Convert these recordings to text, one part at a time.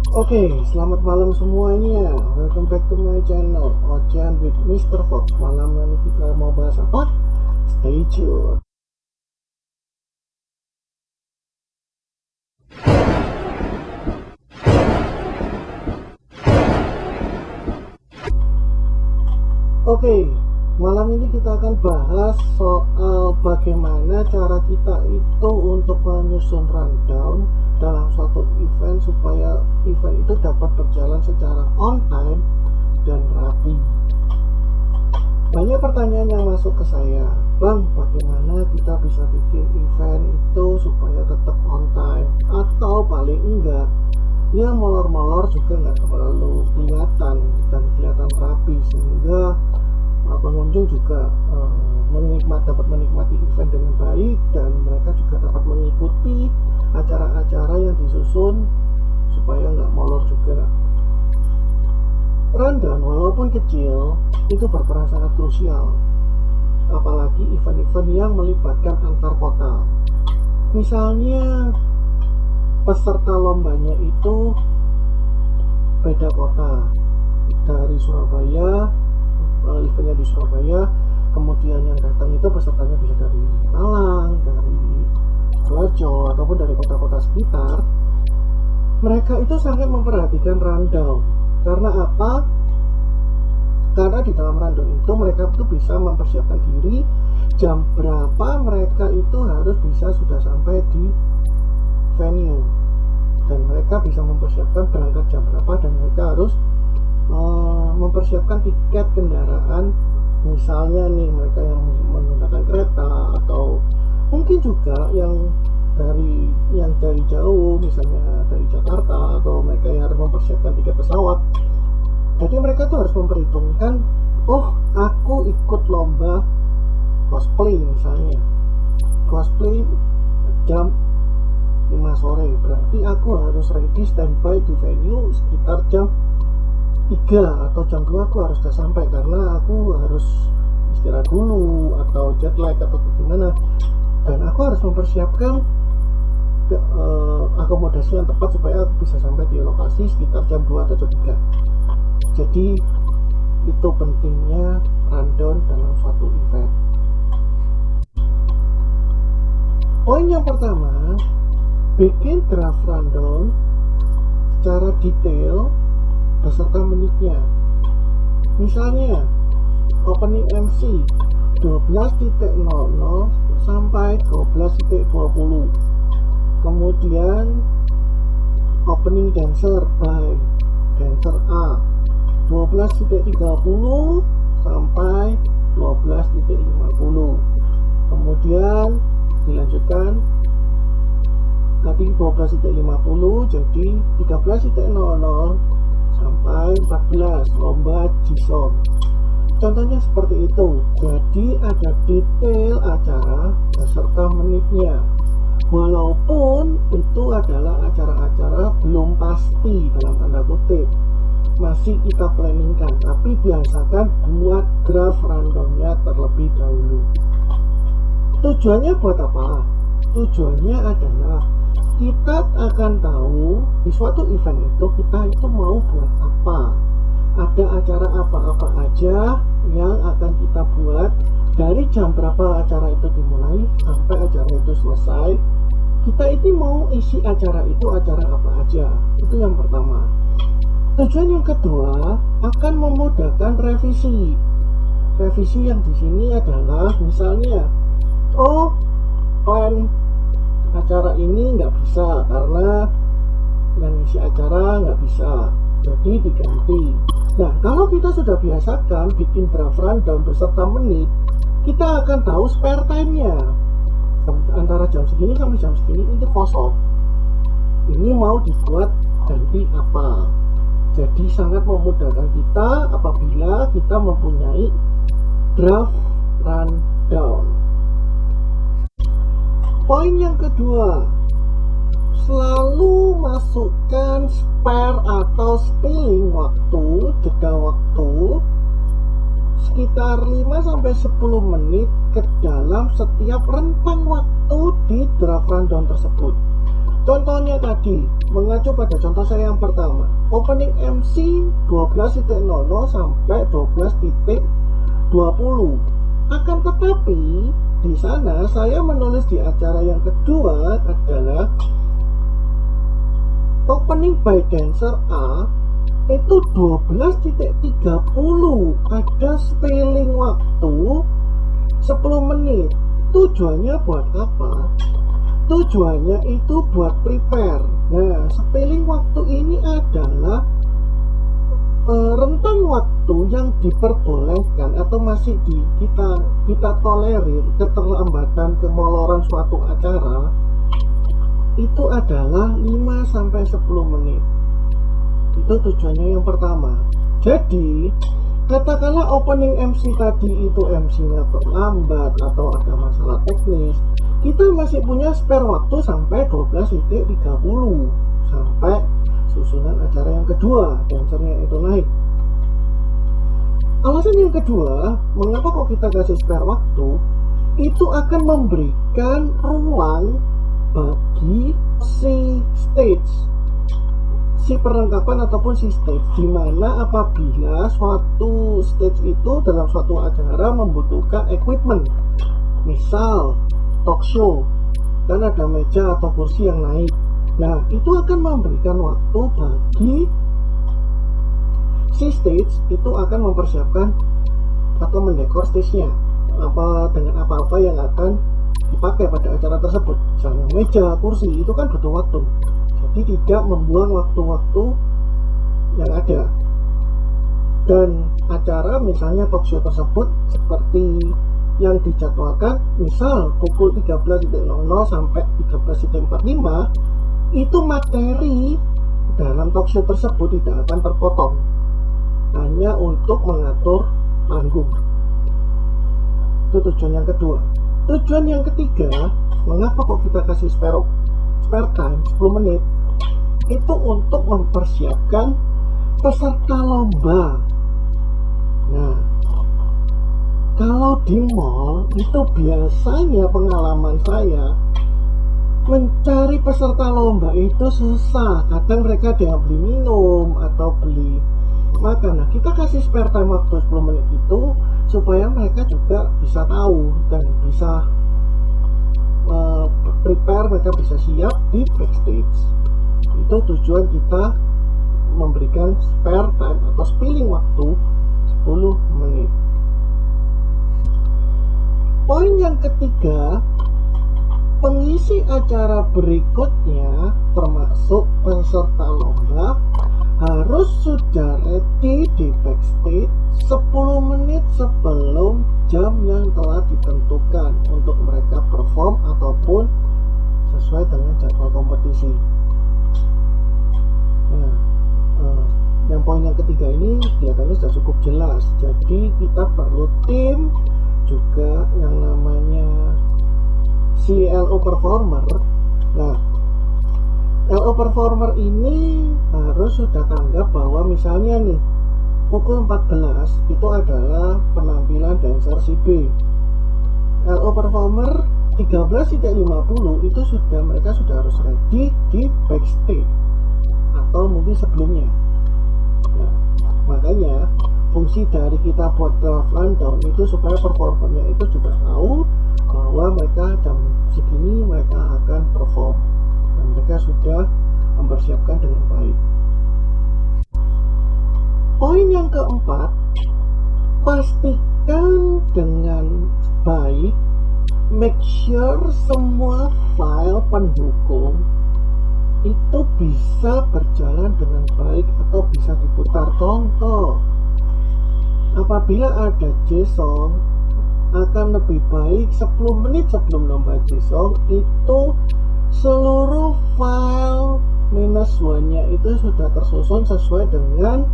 Oke, selamat malam semuanya. Welcome back to my channel, Ocean with Mr. Fox. Malam ini kita mau bahas apa? Stay tuned. Oke, malam ini kita akan bahas soal bagaimana cara kita itu untuk menyusun rundown dalam suatu event supaya event itu dapat berjalan secara on time dan rapi. Banyak pertanyaan yang masuk ke saya, Bang, bagaimana kita bisa bikin event itu supaya tetap on time atau paling enggak ya molor-molor juga nggak terlalu kelihatan dan kelihatan rapi sehingga pengunjung juga dapat menikmati event dengan baik dan mereka juga dapat mengikuti acara-acara yang disusun supaya nggak molor juga. Rundown walaupun kecil itu berperan sangat krusial, apalagi event-event yang melibatkan antar kota. Misalnya peserta lombanya itu beda kota, dari Surabaya, eventnya di Surabaya, kemudian yang datang itu pesertanya bisa dari Malang, dari Sidoarjo, ataupun dari kota-kota sekitar. Mereka itu sangat memperhatikan rundown. Karena apa? Karena di dalam rundown itu mereka itu bisa mempersiapkan diri jam berapa mereka itu harus bisa sudah sampai di venue, dan mereka bisa mempersiapkan berangkat jam berapa, dan mereka harus mempersiapkan tiket kendaraan. Misalnya nih, mereka yang menggunakan kereta atau mungkin juga yang dari jauh, misalnya dari Jakarta, atau mereka yang harus mempersiapkan tiket pesawat. Jadi mereka tuh harus memperhitungkan, oh aku ikut lomba cosplay misalnya, cosplay jam 5 sore, berarti aku harus ready standby di venue sekitar jam 3 atau jam 2 aku harus sudah sampai, karena aku harus istirahat dulu atau jet lag atau gimana, dan aku harus mempersiapkan akomodasi yang tepat supaya aku bisa sampai di lokasi sekitar jam 2 atau jam 3. Jadi itu pentingnya rundown dalam suatu event. Poin yang pertama, bikin draft rundown secara detail beserta menitnya. Misalnya opening MC 12.00 sampai 12.20, kemudian opening dancer by dancer A 12.30 sampai 12.50, kemudian dilanjutkan tadi 12.50 jadi 13.00 sampai 14 lomba G-Song. Contohnya seperti itu. Jadi ada detail acara beserta menitnya, walaupun itu adalah acara-acara belum pasti dalam tanda kutip, masih kita planningkan, tapi biasakan buat draft rundownnya terlebih dahulu. Tujuannya buat apa? Tujuannya adalah kita akan tahu di suatu event itu kita itu mau buat apa, ada acara apa-apa aja yang akan kita buat, dari jam berapa acara itu dimulai sampai acara itu selesai, kita itu mau isi acara itu acara apa aja. Itu yang pertama. Tujuan yang kedua akan memudahkan revisi. Revisi yang di sini adalah misalnya, oh plan acara ini nggak bisa karena yang isi acara nggak bisa, jadi diganti. Nah, kalau kita sudah biasakan bikin draft rundown beserta menit, kita akan tahu spare time-nya antara jam segini sampai jam segini itu kosong, ini mau dibuat ganti apa. Jadi sangat memudahkan kita apabila kita mempunyai draft rundown. Poin yang kedua, selalu masukkan spare atau spilling waktu, jeda waktu sekitar 5-10 menit ke dalam setiap rentang waktu di draft rundown tersebut. Contohnya tadi, mengacu pada contoh saya yang pertama, opening MC 12.00 sampai 12.20. Akan tetapi, di sana saya menulis di acara yang kedua adalah opening by dancer A itu 12.30. Ada spelling waktu 10 menit. Tujuannya buat apa? Tujuannya itu buat prepare. Nah, spelling waktu ini adalah rentang waktu yang diperbolehkan atau masih kita tolerir keterlambatan kemoloran suatu acara itu adalah 5-10 menit. Itu tujuannya yang pertama. Jadi katakanlah opening MC tadi itu MC-nya terlambat atau ada masalah teknis, kita masih punya spare waktu sampai 12.30 sampai susunan acara yang kedua, dancernya itu naik. Alasan yang kedua, mengapa kok kita kasih spare waktu, itu akan memberikan ruang bagi si stage, si perlengkapan ataupun si stage, dimana apabila suatu stage itu dalam suatu acara membutuhkan equipment, misal talk show, kan ada meja atau kursi yang naik. Nah, itu akan memberikan waktu bagi si stage itu akan mempersiapkan atau mendekor stage-nya dengan apa-apa yang akan dipakai pada acara tersebut. Misalnya meja, kursi, itu kan butuh waktu. Jadi tidak membuang waktu-waktu yang ada. Dan acara misalnya talk show tersebut seperti yang dijadwalkan, misal pukul 13.00 sampai 13.45, itu materi dalam talk show tersebut tidak akan terpotong, hanya untuk mengatur panggung. Itu tujuan yang kedua. Tujuan yang ketiga, mengapa kok kita kasih spare time 10 menit, itu untuk mempersiapkan peserta lomba. Nah, kalau di mall itu biasanya pengalaman saya mencari peserta lomba itu susah. Kadang mereka ada yang beli minum atau beli makan. Nah, kita kasih spare time waktu 10 menit itu supaya mereka juga bisa tahu dan bisa prepare, mereka bisa siap di backstage. Itu tujuan kita memberikan spare time atau spilling waktu 10 menit. Poin yang ketiga, pengisi acara berikutnya termasuk peserta lomba harus sudah ready di backstage 10 menit sebelum jam yang telah ditentukan untuk mereka perform ataupun sesuai dengan jadwal kompetisi. Nah, yang poin yang ketiga ini kelihatannya sudah cukup jelas. Jadi kita perlu tim juga yang namanya LO performer. Nah, LO performer ini harus sudah tanggap bahwa misalnya nih pukul 14 itu adalah penampilan dancer si B. LO performer 13.50 itu mereka sudah harus ready di backstage atau mungkin sebelumnya. Nah, makanya fungsi dari kita buat draft rundown itu supaya performernya itu juga tahu bahwa mereka jam segini mereka akan perform dan mereka sudah mempersiapkan dengan baik. Poin yang keempat, pastikan dengan baik, make sure semua file pendukung itu bisa berjalan dengan baik atau bisa diputar. Contoh, apabila ada JSON, akan lebih baik 10 menit sebelum lomba JSON itu seluruh file -1-nya itu sudah tersusun sesuai dengan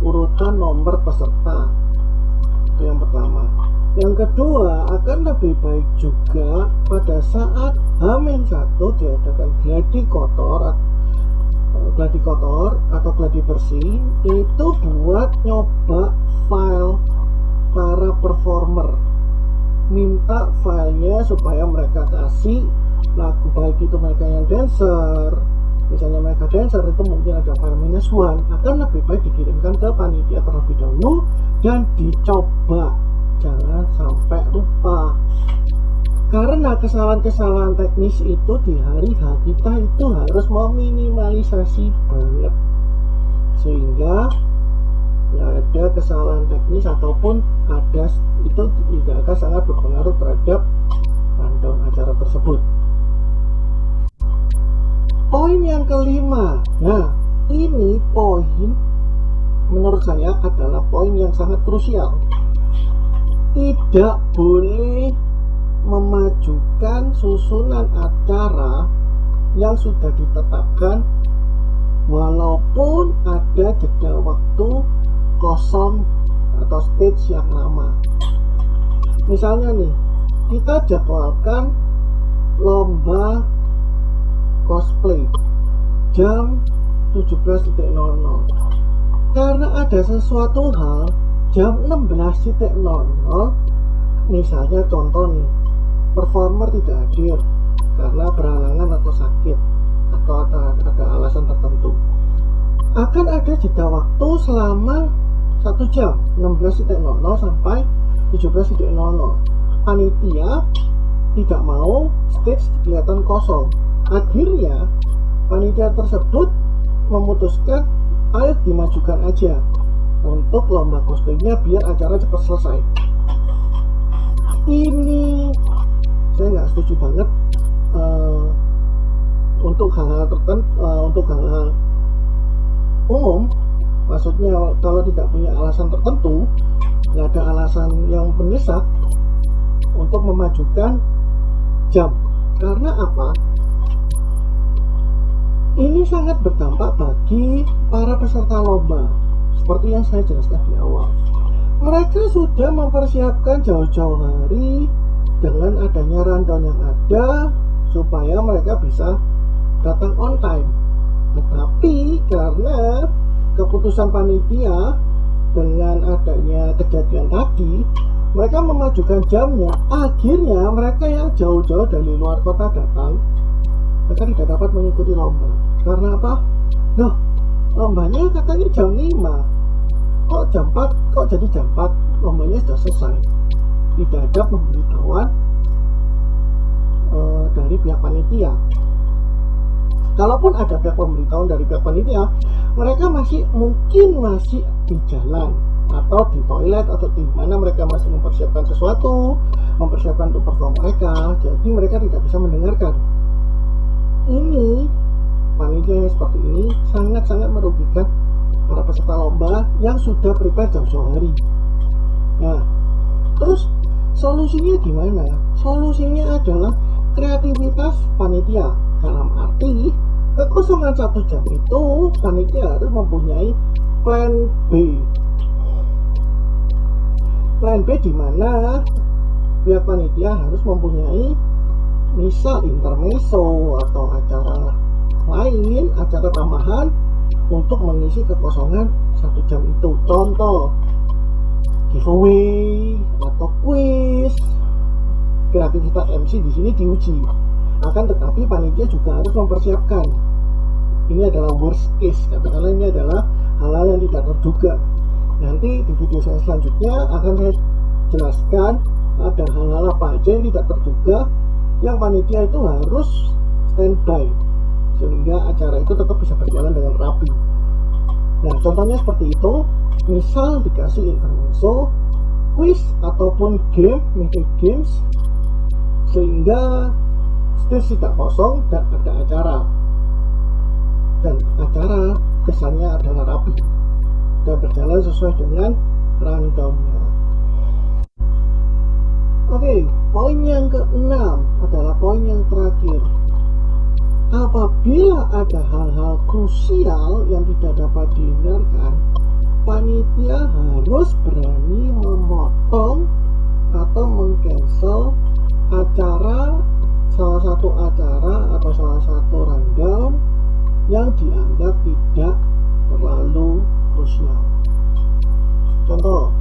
urutan nomor peserta. Itu yang pertama. Yang kedua, akan lebih baik juga pada saat H-1 diadakan gladi kotor atau gladi bersih, itu buat nyoba file para performer, minta filenya supaya mereka kasih lagu, baik itu mereka yang dancer, misalnya mereka dancer itu mungkin ada file -1, akan lebih baik dikirimkan ke panitia terlebih dahulu dan dicoba, jangan sampai lupa. Karena kesalahan-kesalahan teknis itu di hari H kita itu harus meminimalisasi banget, sehingga nggak ada kesalahan teknis ataupun ada itu tidak akan sangat berpengaruh terhadap rundown acara tersebut. Poin yang kelima, nah ini poin menurut saya adalah poin yang sangat krusial. Tidak boleh memajukan susunan acara yang sudah ditetapkan walaupun ada jeda waktu kosong atau stage yang lama. Misalnya nih, kita jadwalkan lomba cosplay jam 17.00. Karena ada sesuatu hal jam 16.00, misalnya contoh nih, performer tidak hadir karena berhalangan atau sakit atau ada alasan tertentu, akan ada jeda waktu selama 1 jam 16.00 sampai 17.00. Panitia tidak mau stage kelihatan kosong. Akhirnya panitia tersebut memutuskan ayo dimajukan aja untuk lomba cosplaynya biar acara cepat selesai. Ini saya nggak setuju banget untuk hal-hal tertentu, untuk hal-hal umum. Maksudnya kalau tidak punya alasan tertentu, nggak ada alasan yang mendesak untuk memajukan jam. Karena apa? Ini sangat berdampak bagi para peserta lomba. Seperti yang saya jelaskan di awal, mereka sudah mempersiapkan jauh-jauh hari dengan adanya rundown yang ada supaya mereka bisa datang on time. Tetapi karena keputusan panitia dengan adanya kejadian tadi, mereka memajukan jamnya. Akhirnya mereka yang jauh-jauh dari luar kota datang, mereka tidak dapat mengikuti lomba. Karena apa? Loh, lombanya katanya jam 5, kok jam 4, kok jadi jam 4, lombanya sudah selesai. Tidak ada pemberitahuan dari pihak panitia. Kalaupun ada pihak pemberitahuan dari pihak panitia, mereka mungkin masih di jalan atau di toilet atau di mana mereka masih mempersiapkan sesuatu, mempersiapkan untuk perform mereka, jadi mereka tidak bisa mendengarkan. Ini panitia yang seperti ini sangat-sangat merugikan para peserta lomba yang sudah prepare jauh-jauh hari. Nah, terus solusinya gimana? Solusinya adalah kreativitas panitia. Dalam arti kekosongan 1 jam itu panitia harus mempunyai plan B. Plan B di mana pihak panitia harus mempunyai misal intermezzo atau acara lain, acara tambahan untuk mengisi kekosongan 1 jam itu. Contoh giveaway atau quiz. Kreativitas MC di sini diuji. Akan tetapi panitia juga harus mempersiapkan. Ini adalah worst case, katakanlah ini adalah hal-hal yang tidak terduga. Nanti di video saya selanjutnya akan saya jelaskan ada hal-hal apa aja yang tidak terduga yang panitia itu harus standby sehingga acara itu tetap bisa berjalan dengan rapi. Nah, contohnya seperti itu. Misal dikasih intermezzo, quiz ataupun game, mini games, sehingga stage tidak kosong dan ada acara, dan acara kesannya adalah rapi dan berjalan sesuai dengan rundownnya. Oke, poin yang ke-6 adalah poin yang terakhir. Apabila ada hal-hal krusial yang tidak dapat dihindarkan, panitia harus berani memotong atau meng-cancel acara, salah satu acara atau salah satu rundown yang dianggap tidak terlalu krusial. Contoh,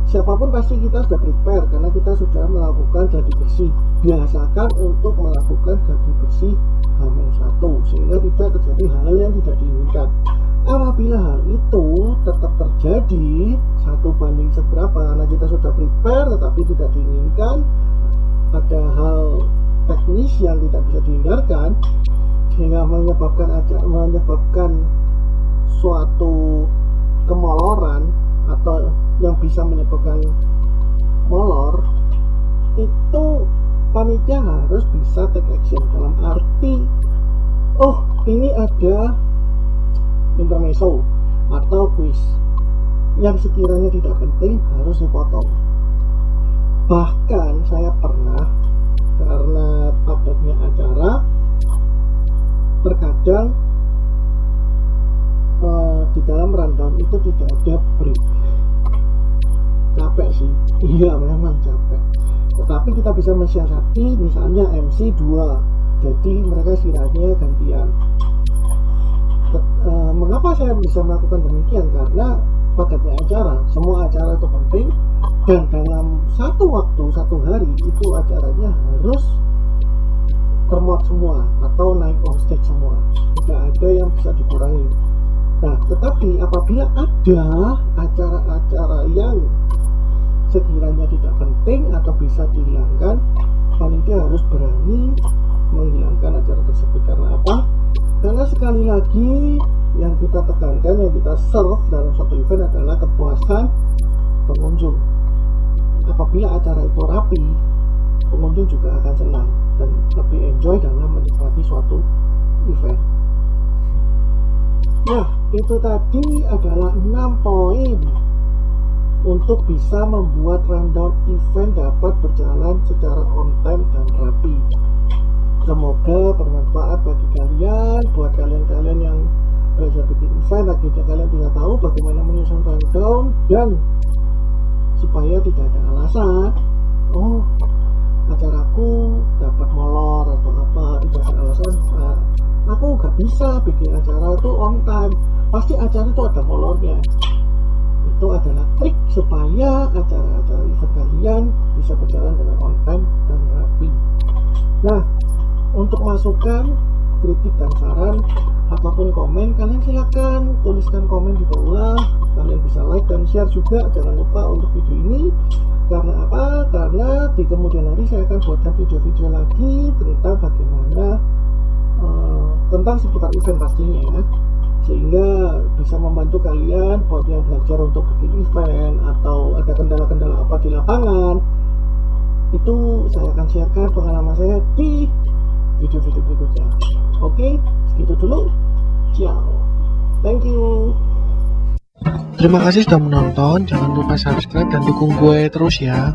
siap apapun pasti kita sudah prepare karena kita sudah melakukan gladi bersih. Biasakan untuk melakukan gladi bersih H-1 sehingga tidak terjadi hal yang tidak diinginkan. Apabila hal itu tetap terjadi 1 banding seberapa karena kita sudah prepare tetapi tidak diinginkan, ada hal teknis yang tidak bisa dihindarkan sehingga menyebabkan suatu kemoloran atau yang bisa menyebabkan molor, itu panitia harus bisa take action dalam arti ini ada intermezzo atau quiz yang sekiranya tidak penting harus dipotong. Bahkan saya pernah, karena padatnya acara, terkadang di dalam rundown itu tidak ada break. Capek sih, iya memang capek, tetapi kita bisa mensiasati misalnya MC 2, jadi mereka istirahatnya gantian. Mengapa saya bisa melakukan demikian? Karena padatnya acara, semua acara itu penting, dan dalam satu hari itu acaranya harus termuat semua atau naik on stage semua, tidak ada yang bisa dikurangi. Nah, tetapi apabila ada acara-acara yang sekiranya tidak penting atau bisa dihilangkan, panitia harus berani menghilangkan acara tersebut. Karena apa? Karena sekali lagi yang kita tekankan, yang kita serve dalam suatu event adalah kepuasan pengunjung. Apabila acara itu rapi, pengunjung juga akan senang dan lebih enjoy dalam menikmati suatu event. Nah, itu tadi adalah 6 poin untuk bisa membuat rundown event dapat berjalan secara on time dan rapi. Semoga bermanfaat bagi kalian, buat kalian yang belajar bikin event, akhirnya kalian tidak tahu bagaimana menyusun rundown, dan supaya tidak ada alasan acaraku dapat molor atau apa, tidak ada alasan aku gak bisa bikin acara itu on time, pasti acara itu ada molornya. Itu adalah trik supaya acara-acara event kalian bisa berjalan dengan on time dan rapi. Nah, untuk masukan, kritik dan saran apapun komen, kalian silakan tuliskan komen di bawah. Kalian bisa like dan share juga, jangan lupa untuk video ini. Karena apa? Karena di kemudian hari saya akan buatkan video-video lagi tentang bagaimana tentang seputar event pastinya ya, sehingga bisa membantu kalian buat yang belajar untuk bikin event atau ada kendala-kendala apa di lapangan. Itu saya akan sharekan pengalaman saya di video-video berikutnya. Oke, segitu dulu. Ciao. Thank you. Terima kasih sudah menonton. Jangan lupa subscribe dan dukung gue terus ya.